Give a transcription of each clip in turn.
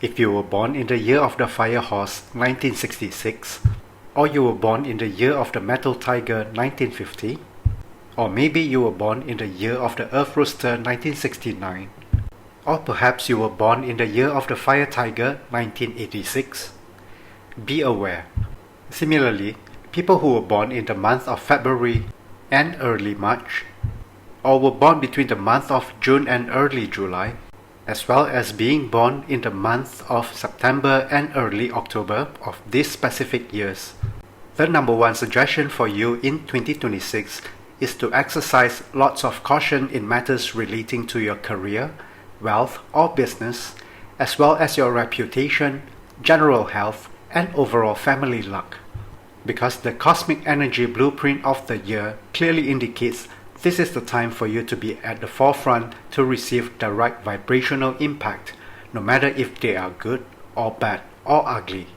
If you were born in the year of the Fire Horse 1966, or you were born in the year of the Metal Tiger 1950, or maybe you were born in the year of the Earth Rooster 1969, or perhaps you were born in the year of the Fire Tiger 1986. Be aware. Similarly, people who were born in the month of February and early March, or were born between the month of June and early July, as well as being born in the month of September and early October of these specific years. The number one suggestion for you in 2026 is to exercise lots of caution in matters relating to your career, wealth or business, as well as your reputation, general health, and overall family luck. Because the cosmic energy blueprint of the year clearly indicates this is the time for you to be at the forefront to receive direct vibrational impact, no matter if they are good or bad or ugly.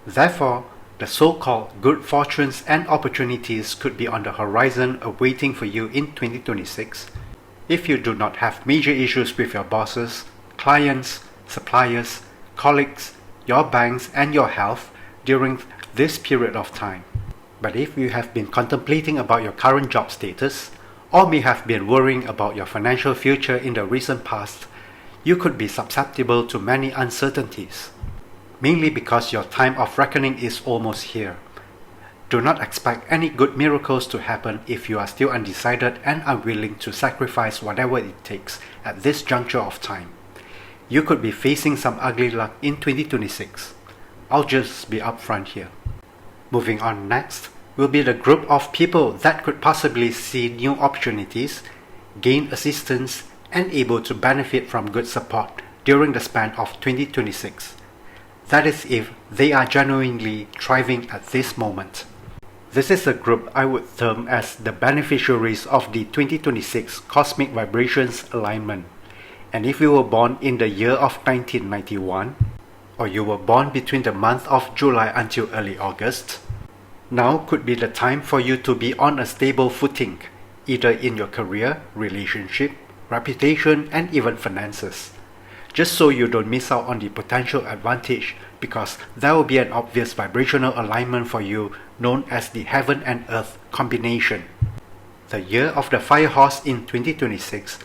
Therefore, the so-called good fortunes and opportunities could be on the horizon awaiting for you in 2026 if you do not have major issues with your bosses, clients, suppliers, colleagues, your banks, and your health during this period of time. But if you have been contemplating about your current job status, or may have been worrying about your financial future in the recent past, you could be susceptible to many uncertainties, mainly because your time of reckoning is almost here. Do not expect any good miracles to happen if you are still undecided and unwilling to sacrifice whatever it takes at this juncture of time. You could be facing some ugly luck in 2026. I'll just be upfront here. Moving on next will be the group of people that could possibly see new opportunities, gain assistance, and able to benefit from good support during the span of 2026. That is if they are genuinely thriving at this moment. This is a group I would term as the beneficiaries of the 2026 Cosmic Vibrations alignment. And if you were born in the year of 1991, or you were born between the month of July until early August, now could be the time for you to be on a stable footing, either in your career, relationship, reputation, and even finances. Just so you don't miss out on the potential advantage, because there will be an obvious vibrational alignment for you known as the Heaven and Earth combination. The year of the Fire Horse in 2026,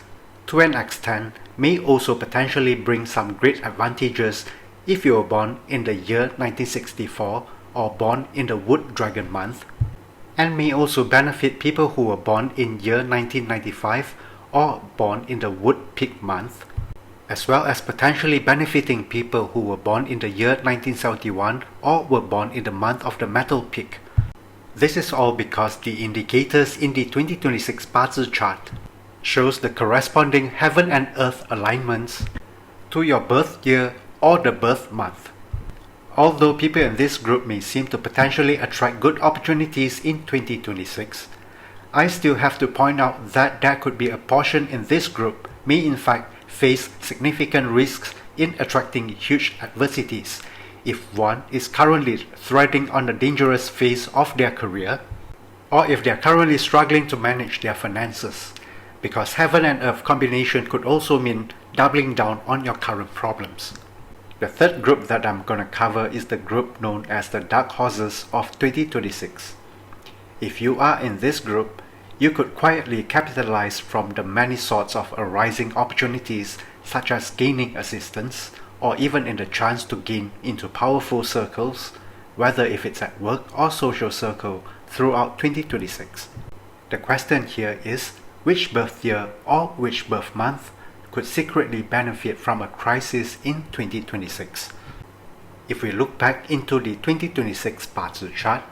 to an extent, may also potentially bring some great advantages if you were born in the year 1964 or born in the Wood Dragon month, and may also benefit people who were born in year 1995 or born in the Wood Pig month, as well as potentially benefiting people who were born in the year 1971 or were born in the month of the Metal Pig. This is all because the indicators in the 2026 Bazi chart shows the corresponding Heaven and Earth alignments to your birth year or the birth month. Although people in this group may seem to potentially attract good opportunities in 2026, I still have to point out that there could be a portion in this group may in fact face significant risks in attracting huge adversities if one is currently threading on the dangerous phase of their career, or if they are currently struggling to manage their finances, because Heaven and Earth combination could also mean doubling down on your current problems. The third group that I'm going to cover is the group known as the Dark Horses of 2026. If you are in this group, you could quietly capitalize from the many sorts of arising opportunities such as gaining assistance or even in the chance to gain into powerful circles, whether if it's at work or social circle throughout 2026. The question here is, which birth year or which birth month could secretly benefit from a crisis in 2026? If we look back into the 2026 Bazi chart,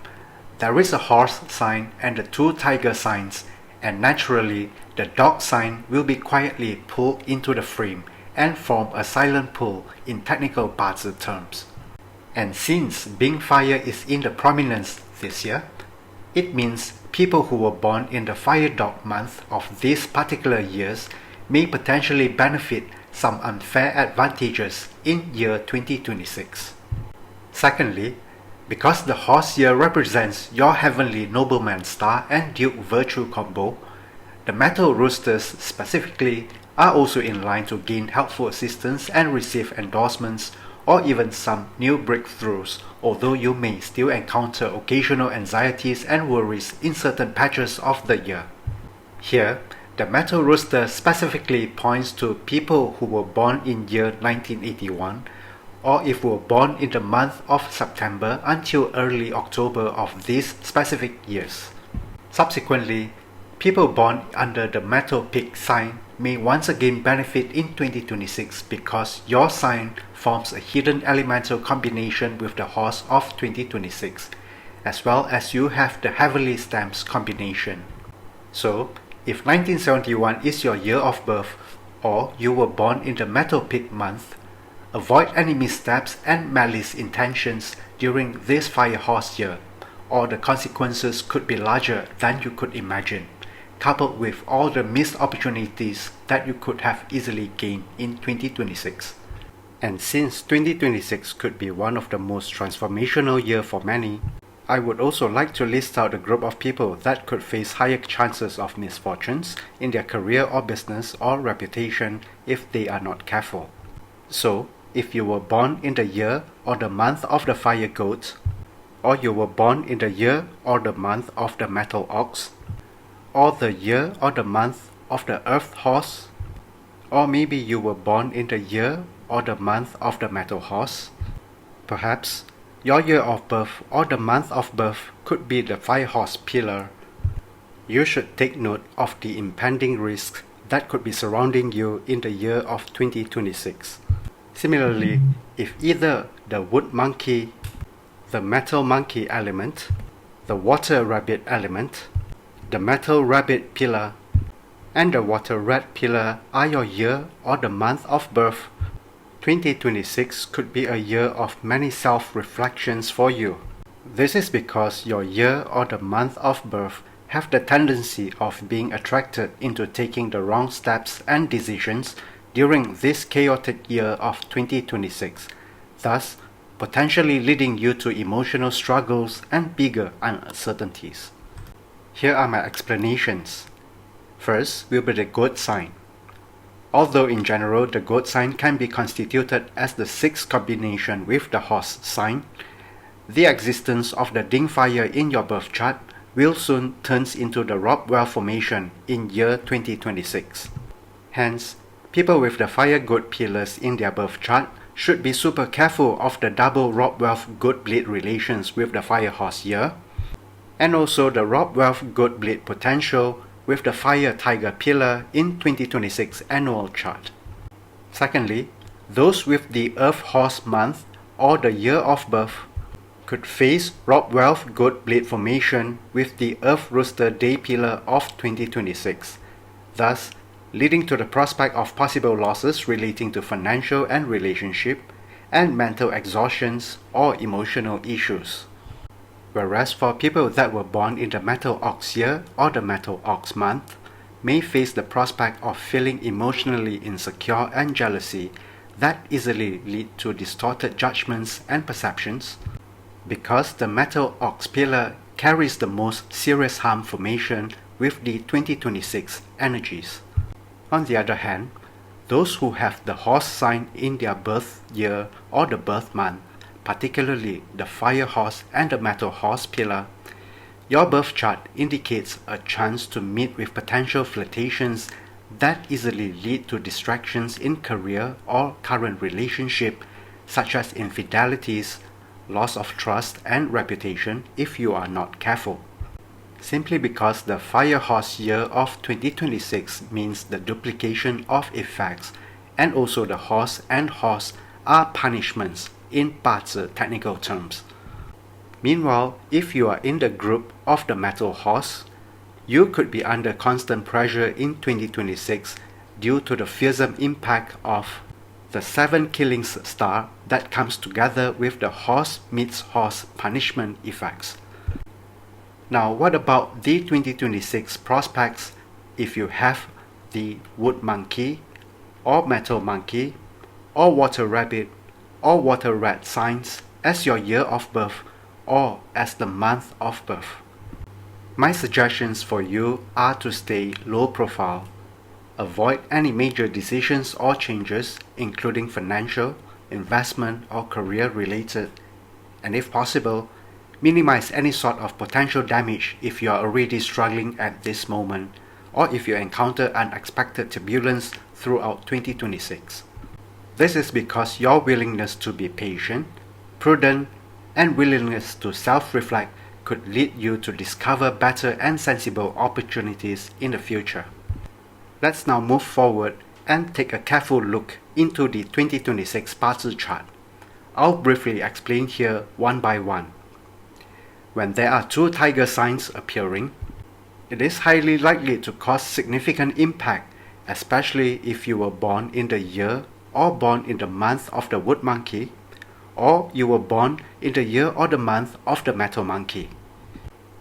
there is a horse sign and the two tiger signs, and naturally the dog sign will be quietly pulled into the frame and form a silent pull in technical Bazi terms. And since being fire is in the prominence this year, it means people who were born in the fire dog month of these particular years may potentially benefit some unfair advantages in year 2026. Secondly, because the horse year represents your heavenly nobleman star and duke virtue combo, the metal roosters specifically are also in line to gain helpful assistance and receive endorsements or even some new breakthroughs, although you may still encounter occasional anxieties and worries in certain patches of the year. Here, the metal rooster specifically points to people who were born in year 1981, or if were born in the month of September until early October of these specific years. Subsequently, people born under the metal pig sign may once again benefit in 2026 because your sign forms a hidden elemental combination with the horse of 2026, as well as you have the heavenly stamps combination. So, if 1971 is your year of birth, or you were born in the metal pig month, avoid any missteps and malice intentions during this fire horse year, or the consequences could be larger than you could imagine, coupled with all the missed opportunities that you could have easily gained in 2026. And since 2026 could be one of the most transformational years for many, I would also like to list out a group of people that could face higher chances of misfortunes in their career or business or reputation if they are not careful. So, if you were born in the year or the month of the fire goat, or you were born in the year or the month of the metal ox, or the year or the month of the earth horse, or maybe you were born in the year or the month of the metal horse. Perhaps your year of birth or the month of birth could be the fire horse pillar. You should take note of the impending risks that could be surrounding you in the year of 2026. Similarly, if either the wood monkey, the metal monkey element, the water rabbit element, the metal rabbit pillar, and the water rat pillar are your year or the month of birth, 2026 could be a year of many self-reflections for you. This is because your year or the month of birth have the tendency of being attracted into taking the wrong steps and decisions during this chaotic year of 2026, thus potentially leading you to emotional struggles and bigger uncertainties. Here are my explanations. First will be the goat sign. Although in general the goat sign can be constituted as the sixth combination with the horse sign, the existence of the ding fire in your birth chart will soon turn into the Robwell formation in year 2026. Hence, people with the fire goat pillars in their birth chart should be super careful of the double Robwell goat blade relations with the fire horse year, and also the Robwell goat blade potential with the fire tiger pillar in 2026 annual chart. Secondly, those with the earth horse month or the year of birth could face Robwell goat blade formation with the earth rooster day pillar of 2026, thus leading to the prospect of possible losses relating to financial and relationship and mental exhaustions or emotional issues. Whereas for people that were born in the metal ox year or the metal ox month may face the prospect of feeling emotionally insecure and jealousy that easily lead to distorted judgments and perceptions, because the metal ox pillar carries the most serious harm formation with the 2026 energies. On the other hand, those who have the horse sign in their birth year or the birth month, particularly the fire horse and the metal horse pillar, your birth chart indicates a chance to meet with potential flirtations that easily lead to distractions in career or current relationship, such as infidelities, loss of trust and reputation if you are not careful. Simply because the fire horse year of 2026 means the duplication of effects, and also the horse and horse are punishments in Bazi technical terms. Meanwhile, if you are in the group of the metal horse, you could be under constant pressure in 2026 due to the fearsome impact of the 7 killings star that comes together with the horse meets horse punishment effects. Now, what about the 2026 prospects if you have the wood monkey or metal monkey or water rabbit or water rat signs as your year of birth or as the month of birth? My suggestions for you are to stay low profile, avoid any major decisions or changes, including financial, investment, or career related, and if possible, minimize any sort of potential damage if you are already struggling at this moment, or if you encounter unexpected turbulence throughout 2026. This is because your willingness to be patient, prudent, and willingness to self-reflect could lead you to discover better and sensible opportunities in the future. Let's now move forward and take a careful look into the 2026 Bazi chart. I'll briefly explain here one by one. When there are two tiger signs appearing, it is highly likely to cause significant impact, especially if you were born in the year or born in the month of the wood monkey, or you were born in the year or the month of the metal monkey.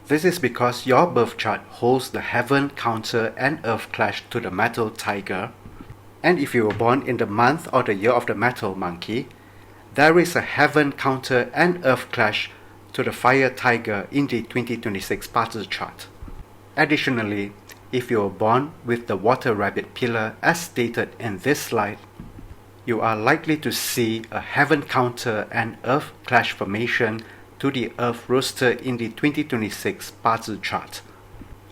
This is because your birth chart holds the heaven counter and earth clash to the metal tiger, and if you were born in the month or the year of the metal monkey, there is a heaven counter and earth clash to the fire tiger in the 2026 Bazi chart. Additionally, if you were born with the water rabbit pillar as stated in this slide, you are likely to see a heaven counter and earth clash formation to the earth rooster in the 2026 Bazi chart.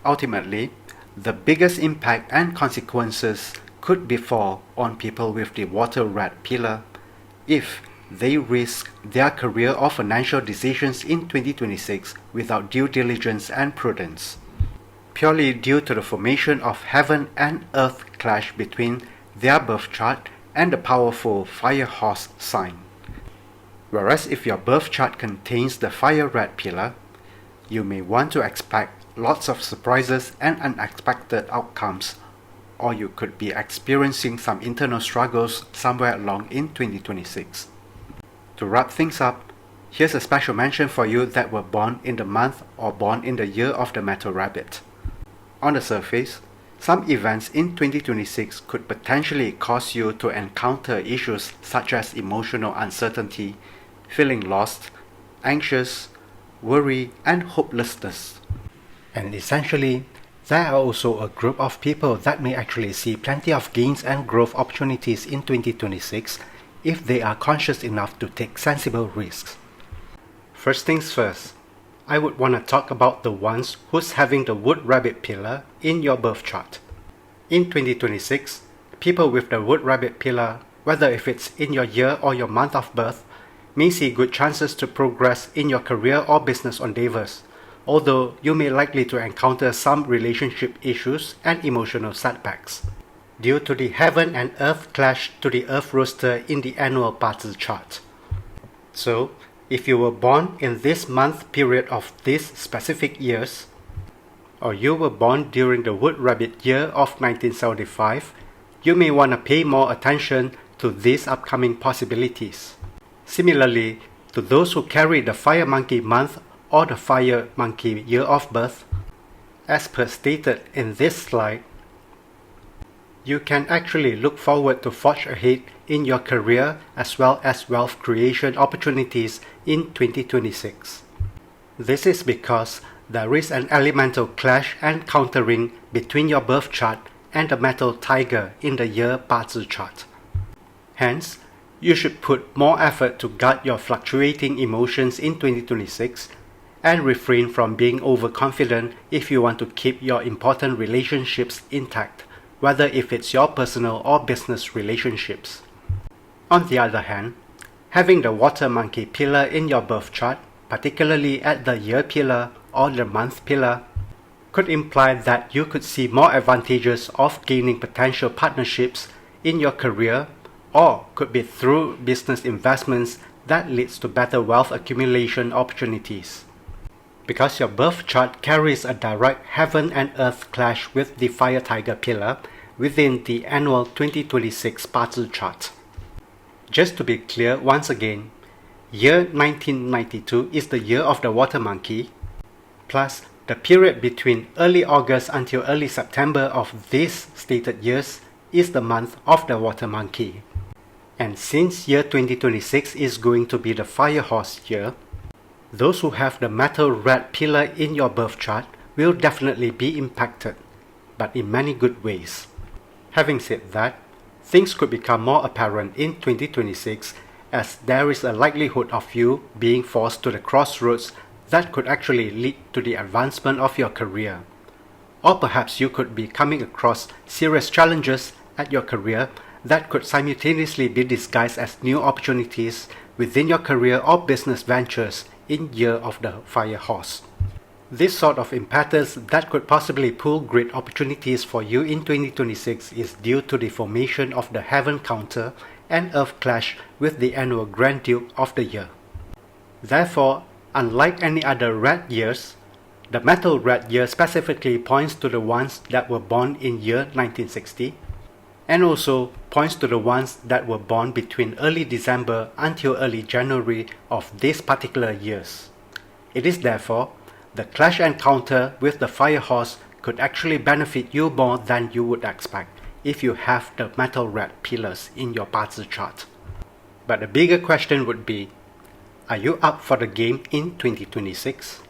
Ultimately, the biggest impact and consequences could befall on people with the water rat pillar if they risk their career or financial decisions in 2026 without due diligence and prudence, purely due to the formation of heaven and earth clash between their birth chart and the powerful fire horse sign. Whereas if your birth chart contains the fire rat pillar, you may want to expect lots of surprises and unexpected outcomes, or you could be experiencing some internal struggles somewhere along in 2026. To wrap things up, here's a special mention for you that were born in the month or born in the year of the metal rabbit. On the surface, some events in 2026 could potentially cause you to encounter issues such as emotional uncertainty, feeling lost, anxious, worry, and hopelessness. And essentially, there are also a group of people that may actually see plenty of gains and growth opportunities in 2026 if they are conscious enough to take sensible risks. First things first, I would want to talk about the ones who's having the wood rabbit pillar in your birth chart. In 2026, people with the wood rabbit pillar, whether if it's in your year or your month of birth, may see good chances to progress in your career or business endeavors, although you may likely to encounter some relationship issues and emotional setbacks due to the heaven and earth clash to the earth rooster in the annual Bazi chart. So, if you were born in this month period of these specific years, or you were born during the wood rabbit year of 1975, you may want to pay more attention to these upcoming possibilities. Similarly, to those who carry the fire monkey month or the fire monkey year of birth, as per stated in this slide, you can actually look forward to forge ahead in your career as well as wealth creation opportunities in 2026. This is because there is an elemental clash and countering between your birth chart and the metal tiger in the year Bazi chart. Hence, you should put more effort to guard your fluctuating emotions in 2026 and refrain from being overconfident if you want to keep your important relationships intact, whether if it's your personal or business relationships. On the other hand, having the water monkey pillar in your birth chart, particularly at the year pillar or the month pillar, could imply that you could see more advantages of gaining potential partnerships in your career, or could be through business investments that leads to better wealth accumulation opportunities. Because your birth chart carries a direct heaven and earth clash with the fire tiger pillar within the annual 2026 Bazi chart. Just to be clear once again, year 1992 is the year of the water monkey, plus the period between early August until early September of these stated years is the month of the water monkey. And since year 2026 is going to be the fire horse year, those who have the metal rat pillar in your birth chart will definitely be impacted, but in many good ways. Having said that, things could become more apparent in 2026 as there is a likelihood of you being forced to the crossroads that could actually lead to the advancement of your career. Or perhaps you could be coming across serious challenges at your career that could simultaneously be disguised as new opportunities within your career or business ventures in Year of the Fire Horse. This sort of impetus that could possibly pull great opportunities for you in 2026 is due to the formation of the Heaven Counter and Earth clash with the annual Grand Duke of the Year. Therefore, unlike any other red years, the metal red year specifically points to the ones that were born in year 1960, and also points to the ones that were born between early December until early January of these particular years. It is therefore, the clash encounter with the Fire Horse could actually benefit you more than you would expect if you have the metal red pillars in your Bazi chart. But the bigger question would be, are you up for the game in 2026?